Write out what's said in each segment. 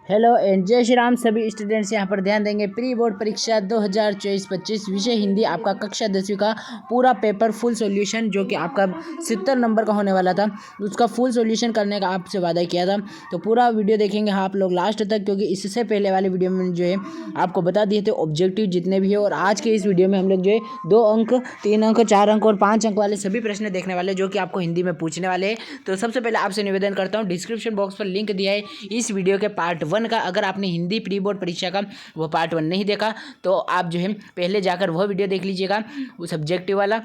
Hello and जय श्री राम। सभी students यहाँ पर ध्यान देंगे। प्री बोर्ड परीक्षा 2024-25 विषय हिंदी आपका कक्षा 10वीं का पूरा पेपर फुल सॉल्यूशन जो कि आपका 70 नंबर का होने वाला था, उसका फुल सॉल्यूशन करने का आपसे वादा किया था। तो पूरा वीडियो देखेंगे आप लोग लास्ट तक, क्योंकि इससे पहले वाले वीडियो में जो है आपको बता दिए थे ऑब्जेक्टिव जितने भी है, और आज के इस वीडियो में हम लोग जो है 2 अंक, 3 अंक, 4 अंक और 5 अंक वाले सभी प्रश्न देखने वाले जो कि आपको हिंदी में पूछने वाले हैं। तो सबसे पहले आपसे निवेदन करता हूँ, डिस्क्रिप्शन बॉक्स पर लिंक दिया है इस वीडियो के पार्ट 1 का। अगर आपने हिंदी प्री बोर्ड परीक्षा का वो पार्ट 1 नहीं देखा तो आप जो है पहले जाकर वह वीडियो देख लीजिएगा, वो सब्जेक्टिव वाला।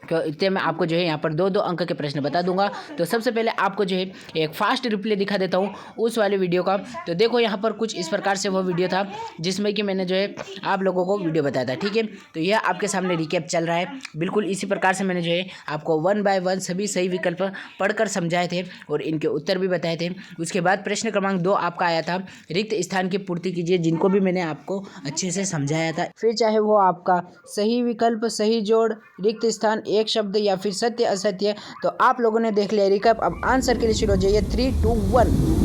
इतने में आपको जो है यहाँ पर 2-2 अंक के प्रश्न बता दूंगा। तो सबसे पहले आपको जो है एक फास्ट रिप्ले दिखा देता हूँ उस वाले वीडियो का। तो देखो यहाँ पर कुछ इस प्रकार से वो वीडियो था जिसमें कि मैंने जो है आप लोगों को वीडियो बताया था, ठीक है। तो यह आपके सामने रिकैप चल रहा है। बिल्कुल इसी प्रकार से मैंने जो है आपको 1 बाय 1 सभी सही विकल्प पढ़कर समझाए थे और इनके उत्तर भी बताए थे। उसके बाद प्रश्न क्रमांक 2 आपका आया था, रिक्त स्थान की पूर्ति कीजिए, जिनको भी मैंने आपको अच्छे से समझाया था। फिर चाहे वो आपका सही विकल्प, सही जोड़, रिक्त स्थान, एक शब्द या फिर सत्य असत्य, तो आप लोगों ने देख लिया रिकैप। अब आंसर के लिए शुरू हो जाइए। 3, 2, 1।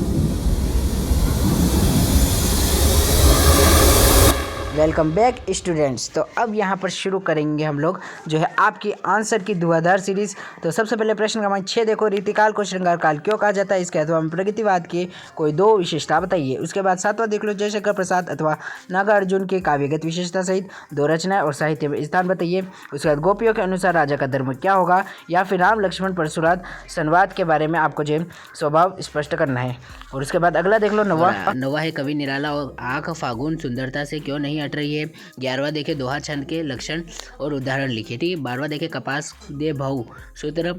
Welcome back students. तो अब यहाँ पर शुरू करेंगे हम लोग जो है आपकी आंसर की धुआंधार सीरीज। तो सबसे पहले प्रश्न क्रमांक 6 देखो, रीतिकाल को श्रृंगार काल क्यों कहा जाता है, इसके अथवा में प्रगतिवाद की कोई 2 विशेषता बताइए। उसके बाद 7वां देख लो, जयशंकर प्रसाद अथवा नागार्जुन के काव्यगत विशेषता सहित 2 रचनाएं और साहित्य में स्थान बताइए। उसके बाद गोपियों के अनुसार राजा का धर्म क्या होगा, या फिर राम लक्ष्मण परशुराम संवाद के बारे में आपको जो स्वभाव स्पष्ट करना है। और उसके बाद अगला देख लो, नवा है कवि निराला और आँख फागुन सुंदरता से क्यों नहीं हट रही है। 11वां देखे दोहा छंद के लक्षण और उदाहरण लिखिए, ठीक है। 12वां देखे कपास दे भाऊ सूत्र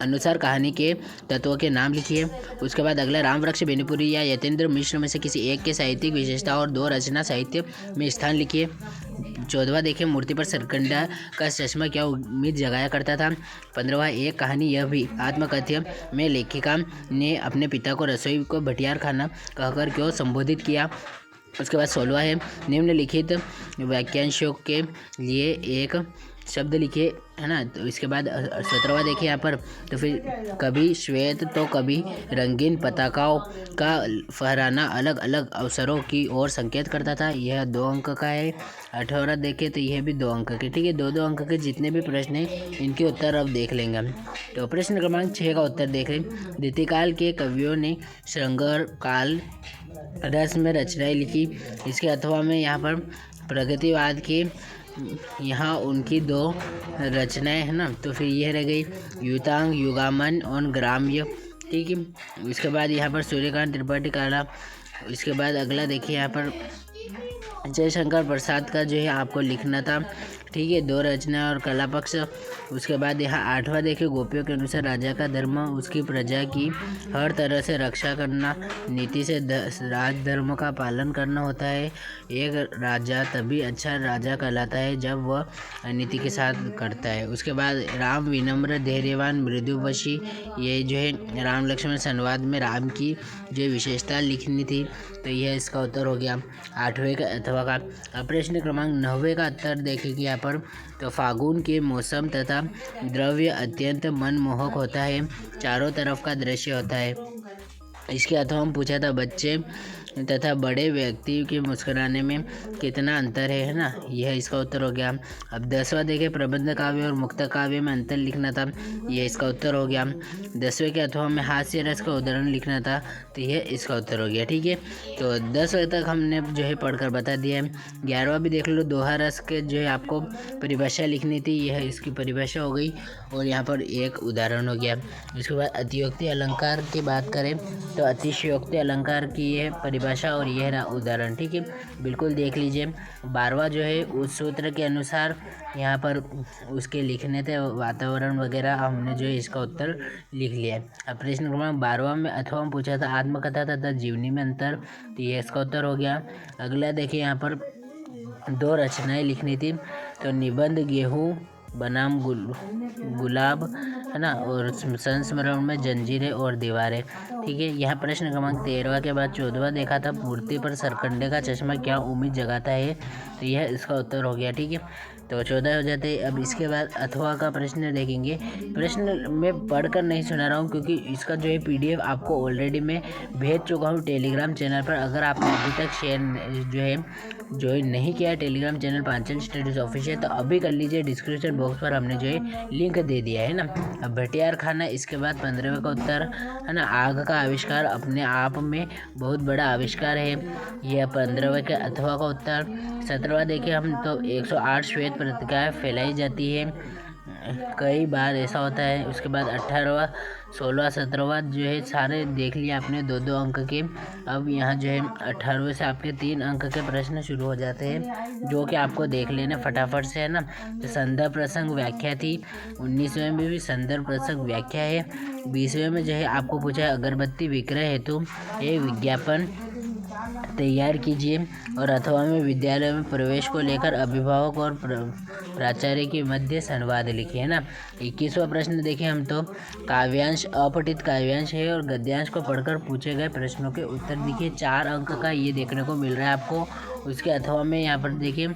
अनुसार कहानी के तत्वों के नाम लिखिए। उसके बाद अगला राम वृक्ष, बेनीपुरी या यतेंद्र मिश्र में से किसी एक के साहित्यिक विशेषता और 2 रचना साहित्य में स्थान लिखिए। 14वां देखें मूर्ति पर सरकंडा का चश्मा क्या उम्मीद जगाया करता था। 15वां एक कहानी यह भी आत्मकथ्य में लेखिका ने अपने पिता को रसोई को भटियार खाना कहकर क्यों संबोधित किया। उसके बाद 16वां है निम्नलिखित वाक्यांशों के लिए एक शब्द लिखिए, है ना। तो इसके बाद 17वां देखिए यहाँ पर, तो फिर कभी श्वेत तो कभी रंगीन पताकाओं का फहराना अलग अलग अवसरों की ओर संकेत करता था, यह 2 अंक का है। 18वां देखें तो यह भी 2 अंक के, ठीक है। 2-2 अंक के जितने भी प्रश्न हैं इनके उत्तर अब देख लेंगे हम। तो प्रश्न क्रमांक 6 का उत्तर देख लें। रीतिकाल के कवियों ने श्रृंगार काल रस में रचनाएं लिखी, इसके अथवा में यहाँ पर प्रगतिवाद की यहाँ उनकी 2 रचनाएं, है ना। तो फिर यह रह गई युतांग, युगामन और ग्राम्य, ठीक है। इसके बाद यहाँ पर सूर्यकांत त्रिपाठी काला। इसके बाद अगला देखिए यहाँ पर जयशंकर प्रसाद का जो है आपको लिखना था, ठीक है, 2 रचना और कला पक्ष। उसके बाद यहाँ 8वां देखिए गोपियों के अनुसार राजा का धर्म उसकी प्रजा की हर तरह से रक्षा करना, नीति से राजधर्म का पालन करना होता है। एक राजा तभी अच्छा राजा कहलाता है जब वह नीति के साथ करता है। उसके बाद राम विनम्र, धैर्यवान, मृदुवशी, ये जो है राम लक्ष्मण संवाद में राम की जो विशेषता लिखनी थी, तो यह इसका उत्तर हो गया 8वें का अथवा का। प्रश्न क्रमांक 9 का उत्तर देखेंगे यहाँ पर, तो फागुन के मौसम तथा द्रव्य अत्यंत मनमोहक होता है, चारों तरफ का दृश्य होता है। इसके अथवा हम पूछा था बच्चे तथा बड़े व्यक्ति के मुस्कुराने में कितना अंतर है ना, यह इसका उत्तर हो गया। अब 10वां देखें प्रबंध काव्य और मुक्त काव्य में अंतर लिखना था, यह इसका उत्तर हो गया। 10वें के अथवा में हास्य रस का उदाहरण लिखना था, तो यह इसका उत्तर हो गया, ठीक है। तो 10वें तक हमने जो है पढ़कर बता दिया है। 11वां भी देख लो, दोहा रस के जो है आपको परिभाषा लिखनी थी, यह इसकी परिभाषा हो गई और यहाँ पर एक उदाहरण हो गया। उसके बाद अतियोक्ति अलंकार की बात करें तो अतिशयोक्ति अलंकार की यह परिभाषा और यह रहा उदाहरण, ठीक है, बिल्कुल देख लीजिए। 12वां जो है उस सूत्र के अनुसार यहाँ पर उसके लिखने थे वातावरण वगैरह, हमने जो है इसका उत्तर लिख लिया है। अब प्रश्न क्रमांक 12वां में अथवा में पूछा था आत्मकथा तथा जीवनी में अंतर, तो ये इसका उत्तर हो गया। अगला देखिए यहाँ पर 2 रचनाएं लिखनी थी, तो निबंध गेहूँ बनाम गुलाब, है ना, और संस्मरण में जंजीरें और दीवारें, ठीक है। यहाँ प्रश्न क्रमांक 13वां के बाद 14वां देखा था मूर्ति पर सरकंडे का चश्मा क्या उम्मीद जगाता है, तो यह इसका उत्तर हो गया, ठीक है। तो 14 हो जाते हैं। अब इसके बाद अथवा का प्रश्न देखेंगे। प्रश्न मैं पढ़कर नहीं सुना रहा हूँ क्योंकि इसका जो है PDF आपको ऑलरेडी मैं भेज चुका हूँ टेलीग्राम चैनल पर। अगर आपने अभी तक शेयर जो है ज्वाइन नहीं किया है Telegram channel Panchal studies official, तो अभी कर लीजिए। डिस्क्रिप्शन बॉक्स पर हमने जो है लिंक दे दिया है ना। अब भटियार खाना, इसके बाद 15वें का उत्तर है ना। आग का आविष्कार अपने आप में बहुत बड़ा आविष्कार है, यह 15वें के अथवा का उत्तर। 17वां देखिए हम तो 108 श्वेत पत्रिकाएँ फैलाई जाती है, कई बार ऐसा होता है। उसके बाद 18वां 16वां 17वां जो है सारे देख लिए आपने 2-2 अंक के। अब यहाँ जो है 18वें से आपके 3 अंक के प्रश्न शुरू हो जाते हैं जो कि आपको देख लेना फटाफट से, है ना। तो संदर्भ प्रसंग व्याख्या थी। 19वें में भी संदर्भ प्रसंग व्याख्या है। 20वें में जो है आपको पूछा है अगरबत्ती विक्रय हेतु एक विज्ञापन तैयार कीजिए। और अथवा में विद्यालय में प्रवेश को लेकर अभिभावक और प्राचार्य के मध्य संवाद लिखिए, है ना। 21वां प्रश्न देखें हम तो काव्यांश अपठित काव्यांश है और गद्यांश को पढ़कर पूछे गए प्रश्नों के उत्तर देखिए। 4 अंक का ये देखने को मिल रहा है आपको। उसके अथवा में यहाँ पर देखिए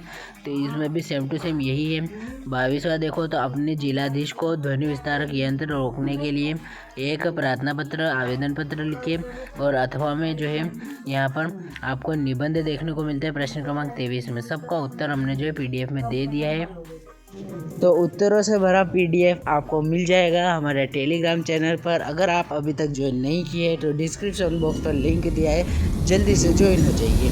तो इसमें भी सेम टू सेम यही है। 22वां देखो तो अपने जिलाधीश को ध्वनि विस्तारक यंत्र रोकने के लिए एक प्रार्थना पत्र आवेदन पत्र लिखिए। और अथवा में जो है यहाँ पर आपको निबंध देखने को मिलता है प्रश्न क्रमांक 23 में। सबका उत्तर हमने जो है PDF में दे दिया है। तो उत्तरों से भरा PDF आपको मिल जाएगा हमारे टेलीग्राम चैनल पर। अगर आप अभी तक ज्वाइन नहीं किए तो डिस्क्रिप्शन बॉक्स पर लिंक दिया है, जल्दी से ज्वाइन हो जाइए।